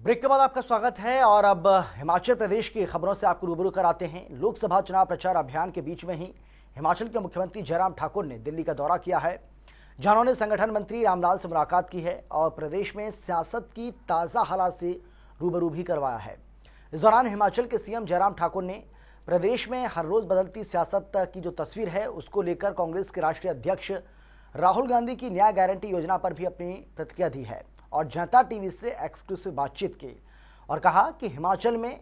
Break के बाद आपका स्वागत है और अब हिमाचल प्रदेश की खबरों से आपको रूबरू कराते हैं। लोकसभा चुनाव प्रचार अभियान के बीच में ही हिमाचल के मुख्यमंत्री जयराम ठाकुर ने दिल्ली का दौरा किया है, जहां उन्होंने संगठन मंत्री रामलाल से मुलाकात की है और प्रदेश में सियासत की ताज़ा हालात से रूबरू भी करवाया है। इस दौरान हिमाचल के सीएम जयराम ठाकुर ने प्रदेश में हर रोज बदलती सियासत की जो तस्वीर है उसको लेकर कांग्रेस के राष्ट्रीय अध्यक्ष राहुल गांधी की न्याय गारंटी योजना पर भी अपनी प्रतिक्रिया दी है और जनता टीवी से एक्सक्लूसिव बातचीत की और कहा कि हिमाचल में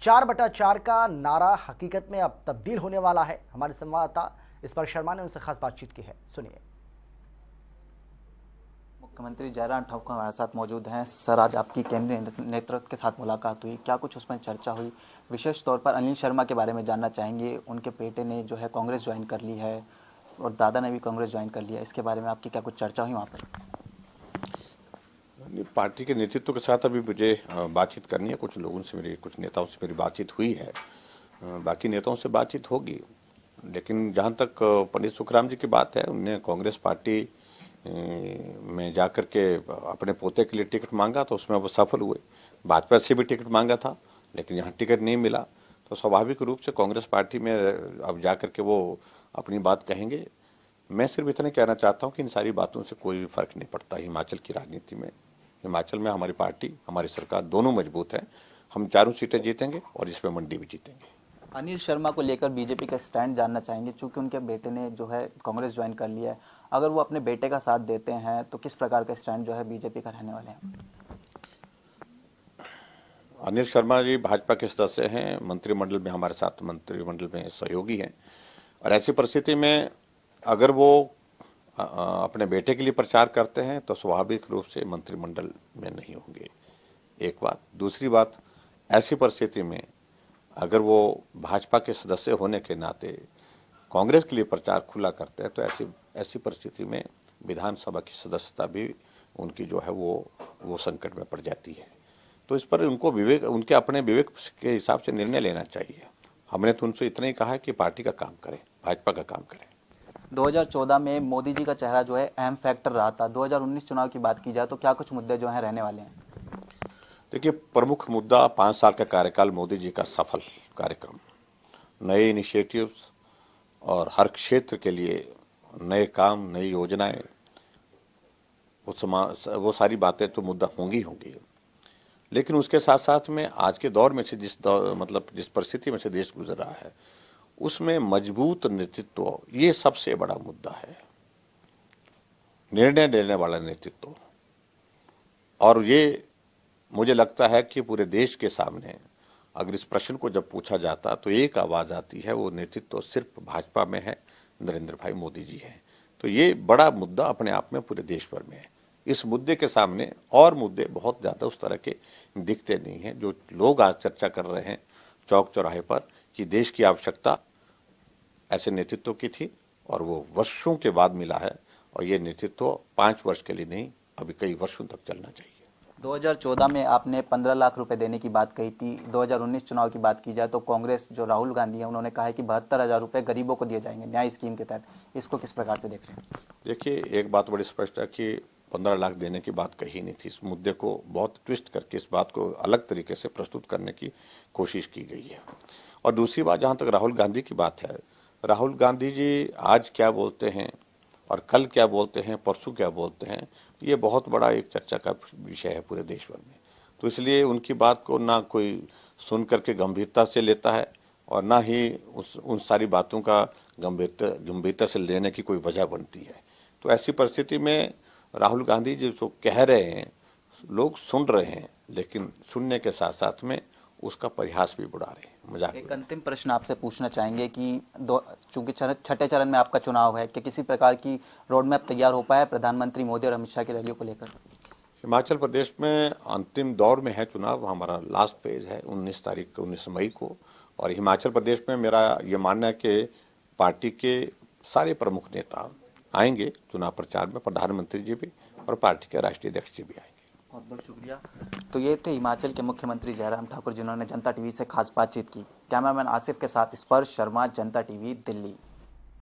4/4 का नारा हकीकत में अब तब्दील होने वाला है। हमारे संवाददाता स्पर्श शर्मा ने उनसे खास बातचीत की है, सुनिए। मुख्यमंत्री जयराम ठाकुर हमारे साथ मौजूद हैं। सर, आज आपकी केंद्रीय नेतृत्व के साथ मुलाकात हुई, क्या कुछ उसमें चर्चा हुई? विशेष तौर पर अनिल शर्मा के बारे में जानना चाहेंगे। उनके बेटे ने जो है कांग्रेस ज्वाइन कर ली है और दादा ने भी कांग्रेस ज्वाइन कर लिया, इसके बारे में आपकी क्या कुछ चर्चा हुई वहाँ पर? पार्टी के नेतृत्व के साथ अभी मुझे बातचीत करनी है। कुछ लोगों से कुछ नेताओं से मेरी बातचीत हुई है, बाकी नेताओं से बातचीत होगी। लेकिन जहाँ तक पंडित सुखराम जी की बात है, उनने कांग्रेस पार्टी में जाकर के अपने पोते के लिए टिकट मांगा तो उसमें वो सफल हुए। भाजपा से भी टिकट मांगा था लेकिन यहाँ टिकट नहीं मिला, तो स्वाभाविक रूप से कांग्रेस पार्टी में अब जाकर के वो अपनी बात कहेंगे। मैं सिर्फ इतना कहना चाहता हूँ कि इन सारी बातों से कोई फर्क नहीं पड़ता हिमाचल की राजनीति में। हिमाचल में हमारी पार्टी, हमारी सरकार दोनों मजबूत है। हम चारों सीटें जीतेंगे और इसमें मंडी भी जीतेंगे। अनिल शर्मा को लेकर बीजेपी का स्टैंड जानना चाहेंगे, चूंकि उनके बेटे ने जो है कांग्रेस ज्वाइन कर लिया है। अगर वो अपने बेटे का साथ देते हैं तो किस प्रकार का स्टैंड जो है बीजेपी का रहने वाले हैं? अनिल शर्मा जी भाजपा के सदस्य हैं, मंत्रिमंडल में हमारे साथ मंत्रिमंडल में सहयोगी हैं और ऐसी परिस्थिति में अगर वो अपने बेटे के लिए प्रचार करते हैं तो स्वाभाविक रूप से मंत्रिमंडल में नहीं होंगे, एक बात। दूसरी बात, ऐसी परिस्थिति में अगर वो भाजपा के सदस्य होने के नाते कांग्रेस के लिए प्रचार खुला करते हैं तो ऐसी परिस्थिति में विधानसभा की सदस्यता भी उनकी जो है वो संकट में पड़ जाती है। तो इस पर उनको उनके अपने विवेक के हिसाब से निर्णय लेना चाहिए। हमने तो उनसे इतना ही कहा है कि पार्टी का काम करें, भाजपा का काम करें। 2014 में मोदी जी का चेहरा जो है अहम फैक्टर रहा था। 2019 चुनाव की बात की जाए तो क्या कुछ मुद्दे जो हैं रहने वाले हैं? देखिए, प्रमुख मुद्दा 5 साल का कार्यकाल मोदी जी का सफल कार्यक्रम, नए इनिशिएटिव्स और हर क्षेत्र के लिए नए काम, नई योजनाएं, वो सारी बातें तो मुद्दा होंगी। लेकिन उसके साथ साथ में आज के दौर में से जिस परिस्थिति में से देश गुजर रहा है उसमें मजबूत नेतृत्व ये सबसे बड़ा मुद्दा है, निर्णय लेने वाला नेतृत्व। और ये मुझे लगता है कि पूरे देश के सामने अगर इस प्रश्न को जब पूछा जाता तो एक आवाज आती है, वो नेतृत्व सिर्फ भाजपा में है, नरेंद्र भाई मोदी जी हैं। तो ये बड़ा मुद्दा अपने आप में पूरे देश भर में है। इस मुद्दे के सामने और मुद्दे बहुत ज्यादा उस तरह के दिखते नहीं हैं जो लोग आज चर्चा कर रहे हैं चौक चौराहे पर कि देश की आवश्यकता ऐसे नेतृत्व की थी और वो वर्षों के बाद मिला है। और ये नेतृत्व 5 वर्ष के लिए नहीं, अभी कई वर्षों तक चलना चाहिए। 2014 में आपने 15 लाख रुपए देने की बात कही थी। 2019 चुनाव की बात की जाए तो कांग्रेस जो राहुल गांधी है उन्होंने कहा है कि 72,000 रुपए गरीबों को दिए जाएंगे न्याय स्कीम के तहत। इसको किस प्रकार से देख रहे हैं? देखिए, एक बात बड़ी स्पष्ट है कि 15 लाख देने की बात कही नहीं थी। इस मुद्दे को बहुत ट्विस्ट करके इस बात को अलग तरीके से प्रस्तुत करने की कोशिश की गई है। और दूसरी बात, जहाँ तक राहुल गांधी की बात है, राहुल गांधी जी आज क्या बोलते हैं और कल क्या बोलते हैं, परसों क्या बोलते हैं, ये बहुत बड़ा एक चर्चा का विषय है पूरे देश भर में। तो इसलिए उनकी बात को ना कोई सुन करके गंभीरता से लेता है और ना ही उन सारी बातों का गंभीरता से लेने की कोई वजह बनती है। तो ऐसी परिस्थिति में राहुल गांधी जी जो कह रहे हैं लोग सुन रहे हैं, लेकिन सुनने के साथ साथ में उसका परिहास भी बुढ़ा रहे हैं, मजाक। एक अंतिम प्रश्न आपसे पूछना चाहेंगे कि चूंकि छठे चरण में आपका चुनाव है, कि किसी प्रकार की रोड मैप तैयार हो पाया प्रधानमंत्री मोदी और अमित शाह की रैलियों को लेकर? हिमाचल प्रदेश में अंतिम दौर में है चुनाव, हमारा लास्ट फेज है 19 मई को। और हिमाचल प्रदेश में मेरा ये मानना है कि पार्टी के सारे प्रमुख नेता आएंगे चुनाव प्रचार में, प्रधानमंत्री जी भी और पार्टी के राष्ट्रीय अध्यक्ष जी भी आएंगे। बहुत बहुत शुक्रिया। तो ये थे हिमाचल के मुख्यमंत्री जयराम ठाकुर, जिन्होंने जनता टीवी से खास बातचीत की। कैमरामैन आसिफ के साथ स्पर्श शर्मा, जनता टीवी, दिल्ली।